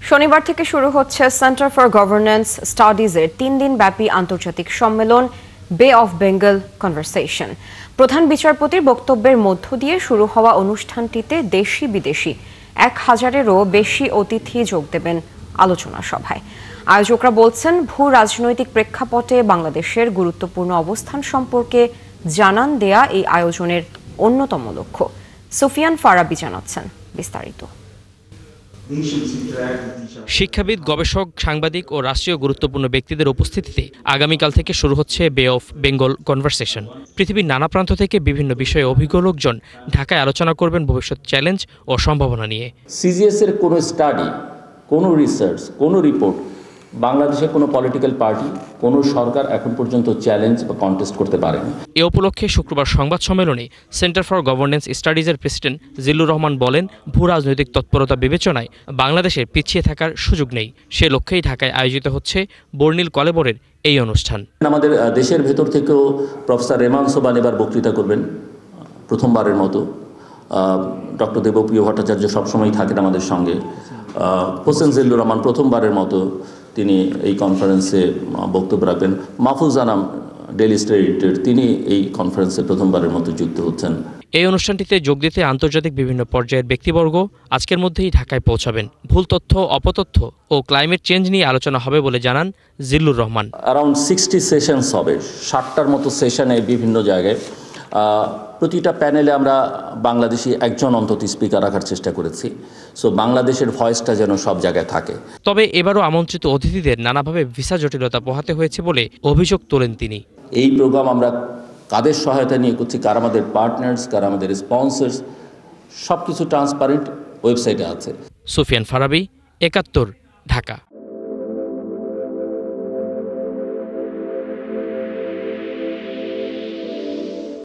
শনিবার থেকে শুরু হচ্ছে সেন্টার ফর গভর্নেন্স স্টাডিজের ৩ দিন ব্যাপী আন্তর্জাতিক সম্মেলন বে অফ বেঙ্গল কনভারসেশন। প্রধান বিচারপতির বক্তব্যের মধ্য দিয়ে শুরু হওয়া অনুষ্ঠানটিতে দেশি বিদেশি ১,০০০-এরও বেশি অতিথি যোগ দেবেন আলোচনা সভায়। আয়োজকরা বলছেন, ভূ রাজনৈতিক প্রেক্ষাপটে বাংলাদেশের গুরুত্বপূর্ণ অবস্থান সম্পর্কে জানান দেয়া এই আয়োজনের অন্যতম লক্ষ্য। সুফিয়ান ফারাবি জানাচ্ছেন বিস্তারিত। শিক্ষাবিদ, গবেষক, সাংবাদিক ও রাষ্ট্রীয় গুরুত্বপূর্ণ ব্যক্তিদের উপস্থিতিতে আগামীকাল থেকে শুরু হচ্ছে বে অফ বেঙ্গল কনভারসেশন। পৃথিবীর নানা প্রান্ত থেকে বিভিন্ন বিষয়ে অভিজ্ঞ লোকজন ঢাকায় আলোচনা করবেন ভবিষ্যৎ চ্যালেঞ্জ ও সম্ভাবনা নিয়ে। সিজিএস এর কোনো স্টাডি, কোনো রিসার্চ, কোনো রিপোর্ট বাংলাদেশের কোনো পলিটিক্যাল পার্টি, কোনো সরকার এখন পর্যন্ত চ্যালেঞ্জ বা কন্টেস্ট করতে পারেনি। এ উপলক্ষে শুক্রবার সংবাদ সম্মেলনে সেন্টার ফর গভর্নেন্স স্টাডিজের প্রেসিডেন্ট জিল্লুর রহমান বলেন, ভূ রাজনৈতিক তৎপরতা বিবেচনায় বাংলাদেশের পিছিয়ে থাকার সুযোগ নেই। সে লক্ষ্যেই ঢাকায় আয়োজিত হচ্ছে বর্নিল কলেবরের এই অনুষ্ঠান। আমাদের দেশের ভেতর থেকেও প্রফেসর রেমান সোবান এবার বক্তৃতা করবেন প্রথমবারের মতো। ডক্টর দেবপ্রিয় ভট্টাচার্য সবসময় থাকেন আমাদের সঙ্গে। হোসেন জিল্লুর রহমান প্রথমবারের মতো তিনি এই কনফারেন্সে বক্তব্য রাখবেন। Mahfuz Anam, daily star editor, তিনি এই কনফারেন্সে প্রথমবারের মতো যুক্ত হচ্ছেন। এই অনুষ্ঠানটিতে যোগ দিতে আন্তর্জাতিক বিভিন্ন পর্যায়ের ব্যক্তিবর্গ আজকের মধ্যেই ঢাকায় পৌঁছাবেন। ভুল তথ্য, অপতথ্য ও ক্লাইমেট চেঞ্জ নিয়ে আলোচনা হবে বলে জানান জিল্লুর রহমান। অ্যারাউন্ড 60 সেশনস হবে, 60টার মতো সেশনে বিভিন্ন জায়গায়। প্রতিটা প্যানেলে আমরা বাংলাদেশি একজন অন্তত স্পিকার রাখার চেষ্টা করেছি। সো বাংলাদেশের ভয়েসটা যেন সব জায়গায় থাকে। তবে এবারও আমন্ত্রিত অতিথিদের নানাভাবে ভিসা জটিলতা পোহাতে হয়েছে বলে অভিযোগ তোলেন তিনি। এই প্রোগ্রাম আমরা কাদের সহায়তা নিয়ে করছি, কারা আমাদের পার্টনার্স, কারা আমাদের স্পন্সর্স, সব কিছু ট্রান্সপারেন্ট ওয়েবসাইটে আছে। সুফিয়ান ফারাবি, ৭১, ঢাকা।